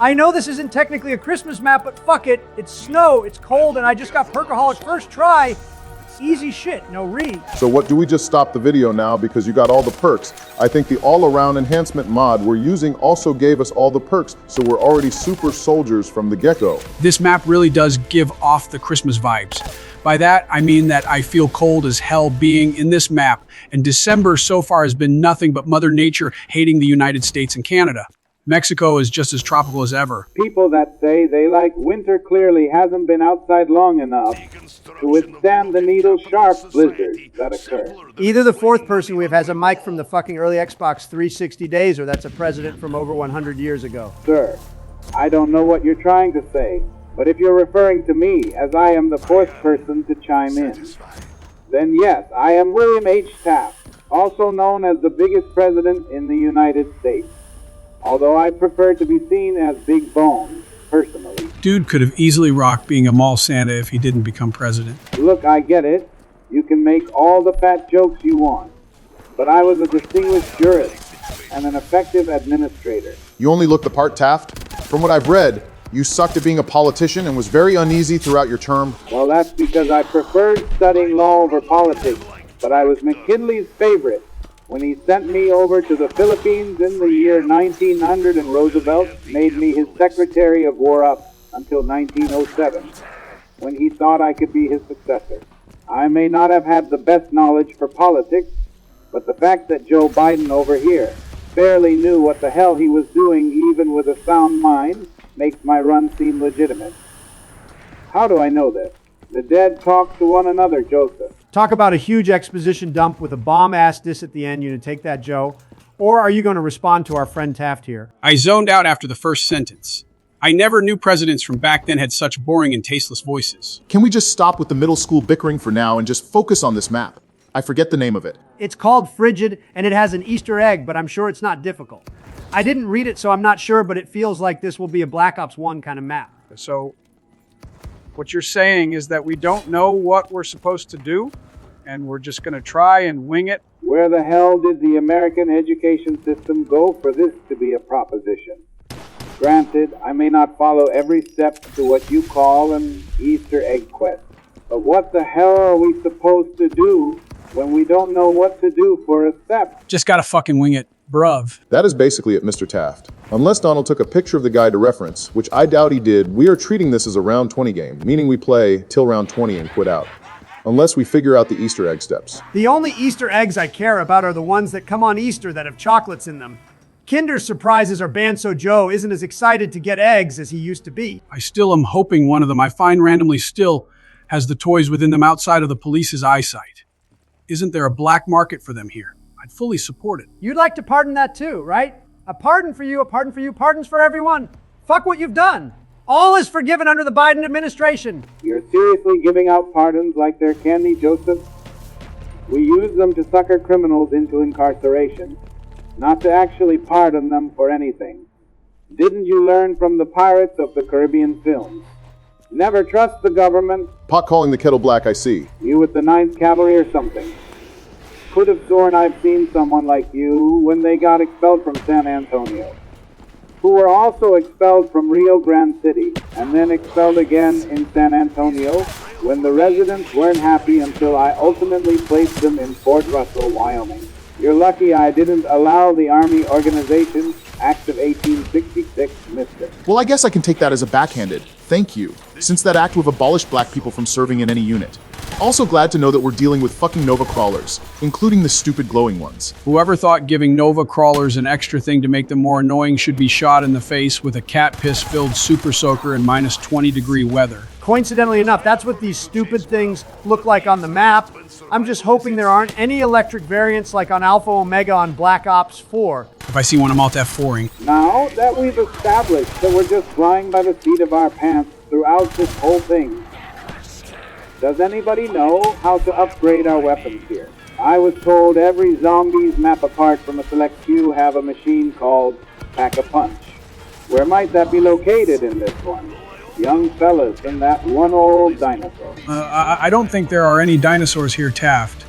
I know this isn't technically a Christmas map, but fuck it. It's snow, it's cold, and I just got Perkaholic first try. Easy shit, no read. So what, do we just stop the video now because you got all the perks? I think the all-around enhancement mod we're using also gave us all the perks, so we're already super soldiers from the get-go. This map really does give off the Christmas vibes. By that, I mean that I feel cold as hell being in this map, and December so far has been nothing but Mother Nature hating the United States and Canada. Mexico is just as tropical as ever. People that say they like winter clearly hasn't been outside long enough to withstand the needle-sharp blizzards that occur. Either the fourth person we have has a mic from the fucking early Xbox 360 days, or that's a president from over 100 years ago. Sir, I don't know what you're trying to say, but if you're referring to me as I am the fourth person to chime in, then yes, I am William H. Taft, also known as the biggest president in the United States. Although I prefer to be seen as Big Bone, personally. Dude could have easily rocked being a mall Santa if he didn't become president. Look, I get it. You can make all the fat jokes you want. But I was a distinguished jurist and an effective administrator. You only look the part, Taft? From what I've read, you sucked at being a politician and was very uneasy throughout your term. Well, that's because I preferred studying law over politics, but I was McKinley's favorite when he sent me over to the Philippines in the year 1900 and Roosevelt made me his Secretary of War up until 1907, when he thought I could be his successor. I may not have had the best knowledge for politics, but the fact that Joe Biden over here barely knew what the hell he was doing even with a sound mind makes my run seem legitimate. How do I know this? The dead talk to one another, Joseph. Talk about a huge exposition dump with a bomb-ass diss at the end. You gonna take that, Joe? Or are you gonna respond to our friend Taft here? I zoned out after the first sentence. I never knew presidents from back then had such boring and tasteless voices. Can we just stop with the middle school bickering for now and just focus on this map? I forget the name of it. It's called Frigid, and it has an Easter egg, but I'm sure it's not difficult. I didn't read it, so I'm not sure, but it feels like this will be a Black Ops 1 kind of map. So what you're saying is that we don't know what we're supposed to do, and we're just going to try and wing it? Where the hell did the American education system go for this to be a proposition? Granted, I may not follow every step to what you call an Easter egg quest, but what the hell are we supposed to do when we don't know what to do for a step? Just gotta fucking wing it, bruv. That is basically it, Mr. Taft. Unless Donald took a picture of the guide to reference, which I doubt he did, we are treating this as a round 20 game, meaning we play till round 20 and quit out. Unless we figure out the Easter egg steps. The only Easter eggs I care about are the ones that come on Easter that have chocolates in them. Kinder Surprises are banned so Joe isn't as excited to get eggs as he used to be. I still am hoping one of them I find randomly still has the toys within them outside of the police's eyesight. Isn't there a black market for them here? I'd fully support it. You'd like to pardon that too, right? A pardon for you, pardons for everyone. Fuck what you've done. All is forgiven under the Biden administration. You're seriously giving out pardons like they're candy, Joseph? We use them to sucker criminals into incarceration, not to actually pardon them for anything. Didn't you learn from the Pirates of the Caribbean films? Never trust the government. Pot calling the kettle black, I see. You with the 9th Cavalry or something. Could have sworn I've seen someone like you when they got expelled from San Antonio, who were also expelled from Rio Grande City, and then expelled again in San Antonio when the residents weren't happy until I ultimately placed them in Fort Russell, Wyoming. You're lucky I didn't allow the Army Organization Act of 1866, mister. Well, I guess I can take that as a backhanded thank you, since that act would have abolished black people from serving in any unit. Also glad to know that we're dealing with fucking Nova crawlers, including the stupid glowing ones. Whoever thought giving Nova crawlers an extra thing to make them more annoying should be shot in the face with a cat piss-filled super soaker in minus 20-degree weather. Coincidentally enough, that's what these stupid things look like on the map. I'm just hoping there aren't any electric variants like on Alpha Omega on Black Ops 4. If I see one, I'm out F4ing. Now that we've established that we're just flying by the seat of our pants throughout this whole thing, does anybody know how to upgrade our weapons here? I was told every Zombies map apart from a select few have a machine called Pack-a-Punch. Where might that be located in this one? Young fellas and that one old dinosaur. I don't think there are any dinosaurs here, Taft.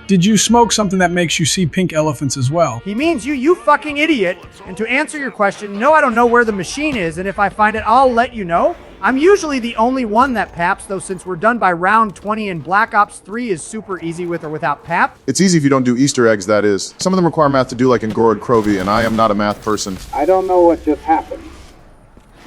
Did you smoke something that makes you see pink elephants as well? He means you fucking idiot. And to answer your question, no, I don't know where the machine is, and if I find it, I'll let you know. I'm usually the only one that paps, though since we're done by round 20 and Black Ops 3 is super easy with or without pap. It's easy if you don't do Easter eggs, that is. Some of them require math to do, like in Gorod Krovi, and I am not a math person. I don't know what just happened.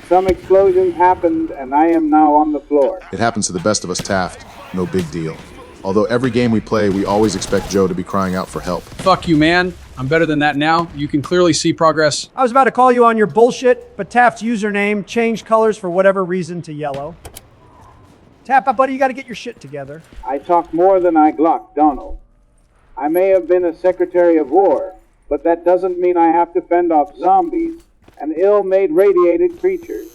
Some explosions happened, and I am now on the floor. It happens to the best of us, Taft. No big deal. Although every game we play, we always expect Joe to be crying out for help. Fuck you, man. I'm better than that now. You can clearly see progress. I was about to call you on your bullshit, but Taft's username changed colors for whatever reason to yellow. Taft, buddy, you gotta get your shit together. I talk more than I glock, Donald. I may have been a Secretary of War, but that doesn't mean I have to fend off zombies and ill-made radiated creatures.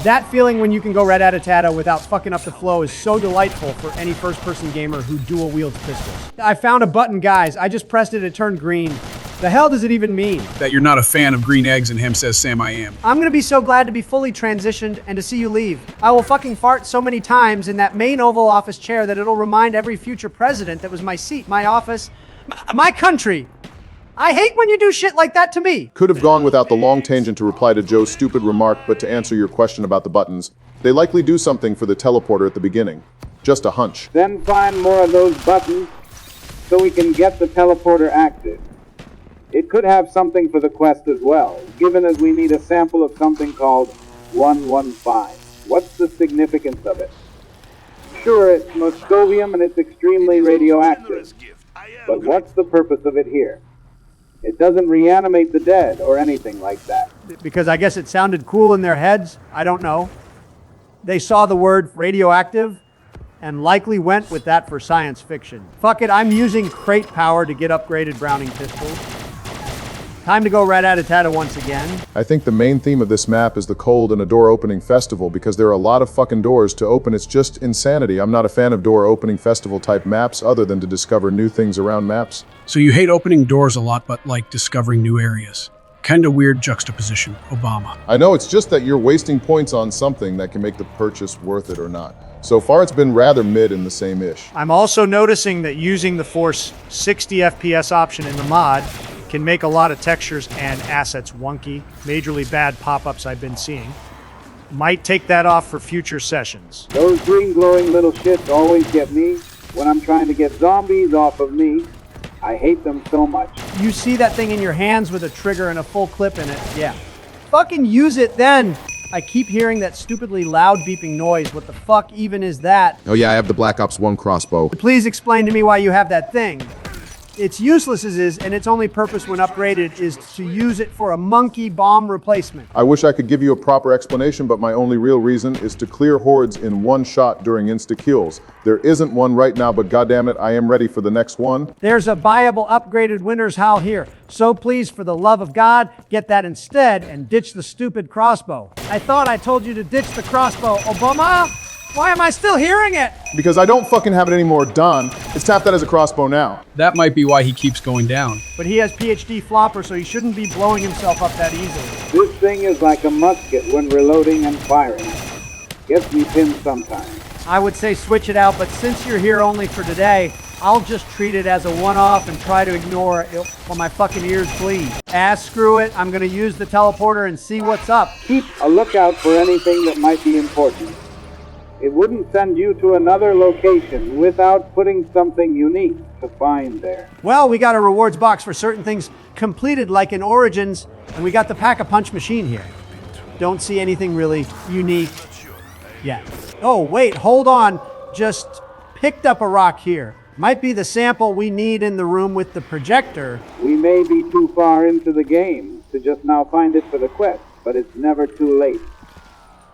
That feeling when you can go rat-a-tat-ta without fucking up the flow is so delightful for any first-person gamer who dual-wields pistols. I found a button, guys. I just pressed it turned green. The hell does it even mean? That you're not a fan of green eggs and him says Sam I am. I'm gonna be so glad to be fully transitioned and to see you leave. I will fucking fart so many times in that main Oval Office chair that it'll remind every future president that was my seat, my office, my country. I hate when you do shit like that to me. Could have gone without the long tangent to reply to Joe's stupid remark, but to answer your question about the buttons, they likely do something for the teleporter at the beginning. Just a hunch. Then find more of those buttons so we can get the teleporter active. It could have something for the quest as well, given as we need a sample of something called 115. What's the significance of it? Sure, it's moscovium and it's extremely radioactive. But what's the purpose of it here? It doesn't reanimate the dead or anything like that. Because I guess it sounded cool in their heads. I don't know. They saw the word radioactive and likely went with that for science fiction. Fuck it, I'm using crate power to get upgraded Browning pistols. Time to go rat-a-tat-ta once again. I think the main theme of this map is the cold and a door opening festival because there are a lot of fucking doors to open. It's just insanity. I'm not a fan of door opening festival type maps other than to discover new things around maps. So you hate opening doors a lot, but like discovering new areas. Kinda weird juxtaposition, Obama. I know, it's just that you're wasting points on something that can make the purchase worth it or not. So far it's been rather mid in the same-ish. I'm also noticing that using the Force 60 FPS option in the mod can make a lot of textures and assets wonky. Majorly bad pop-ups I've been seeing. Might take that off for future sessions. Those green glowing little shits always get me when I'm trying to get zombies off of me. I hate them so much. You see that thing in your hands with a trigger and a full clip in it? Yeah. Fucking use it then! I keep hearing that stupidly loud beeping noise. What the fuck even is that? Oh yeah, I have the Black Ops 1 crossbow. Please explain to me why you have that thing. It's useless as is, and its only purpose when upgraded is to use it for a monkey bomb replacement. I wish I could give you a proper explanation, but my only real reason is to clear hordes in one shot during insta-kills. There isn't one right now, but goddammit, I am ready for the next one. There's a buyable upgraded winner's howl here, so please, for the love of God, get that instead and ditch the stupid crossbow. I thought I told you to ditch the crossbow, Obama! Why am I still hearing it? Because I don't fucking have it anymore, done. It's tapped that as a crossbow now. That might be why he keeps going down. But he has PhD flopper, so he shouldn't be blowing himself up that easily. This thing is like a musket when reloading and firing. Gets me pinned sometimes. I would say switch it out, but since you're here only for today, I'll just treat it as a one-off and try to ignore it while my fucking ears bleed. Screw it, I'm gonna use the teleporter and see what's up. Keep a lookout for anything that might be important. It wouldn't send you to another location without putting something unique to find there. Well, we got a rewards box for certain things completed like in Origins, and we got the Pack-a-Punch machine here. Don't see anything really unique yet. Oh, wait, hold on. Just picked up a rock here. Might be the sample we need in the room with the projector. We may be too far into the game to just now find it for the quest, but it's never too late.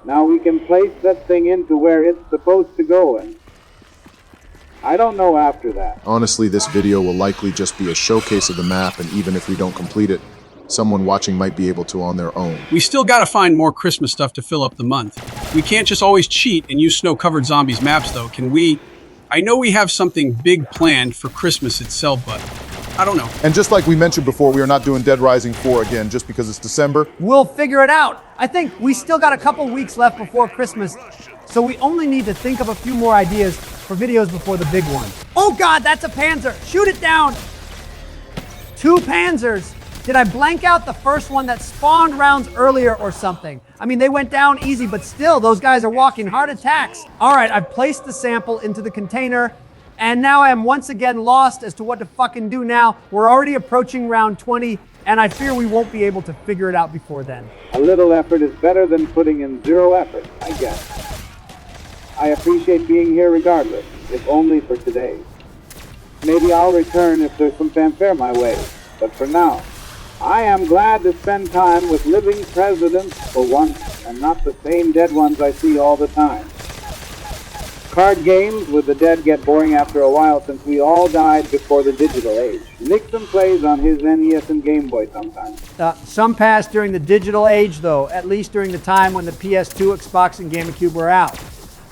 Now we can place that thing into where it's supposed to go in. I don't know after that. Honestly, this video will likely just be a showcase of the map, and even if we don't complete it, someone watching might be able to on their own. We still gotta find more Christmas stuff to fill up the month. We can't just always cheat and use snow-covered zombies maps though, can we? I know we have something big planned for Christmas itself, but I don't know. And just like we mentioned before, we are not doing Dead Rising 4 again just because it's December. We'll figure it out. I think we still got a couple weeks left before Christmas, so we only need to think of a few more ideas for videos before the big one. Oh God, that's a Panzer. Shoot it down. 2 Panzers. Did I blank out the first one that spawned rounds earlier or something? I mean, they went down easy, but still, those guys are walking hard attacks. All right, I've placed the sample into the container, and now I am once again lost as to what to fucking do now. We're already approaching round 20, and I fear we won't be able to figure it out before then. A little effort is better than putting in 0 effort, I guess. I appreciate being here regardless, if only for today. Maybe I'll return if there's some fanfare my way, but for now, I am glad to spend time with living presidents for once, and not the same dead ones I see all the time. Card games with the dead get boring after a while since we all died before the digital age. Nixon plays on his NES and Game Boy sometimes. Some passed during the digital age, though, at least during the time when the PS2, Xbox, and GameCube were out.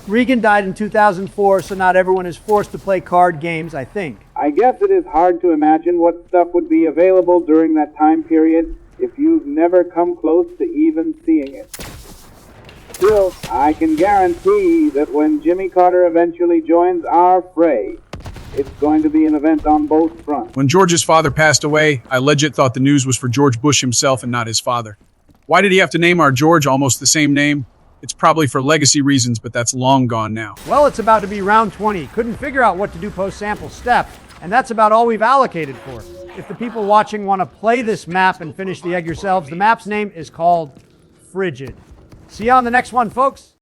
Regan died in 2004, so not everyone is forced to play card games, I think. I guess it is hard to imagine what stuff would be available during that time period if you've never come close to even seeing it. Still, I can guarantee that when Jimmy Carter eventually joins our fray, it's going to be an event on both fronts. When George's father passed away, I legit thought the news was for George Bush himself and not his father. Why did he have to name our George almost the same name? It's probably for legacy reasons, but that's long gone now. Well, it's about to be round 20. Couldn't figure out what to do post-sample step, and that's about all we've allocated for. If the people watching want to play this map and finish the egg yourselves, the map's name is called Frigid. See you on the next one, folks.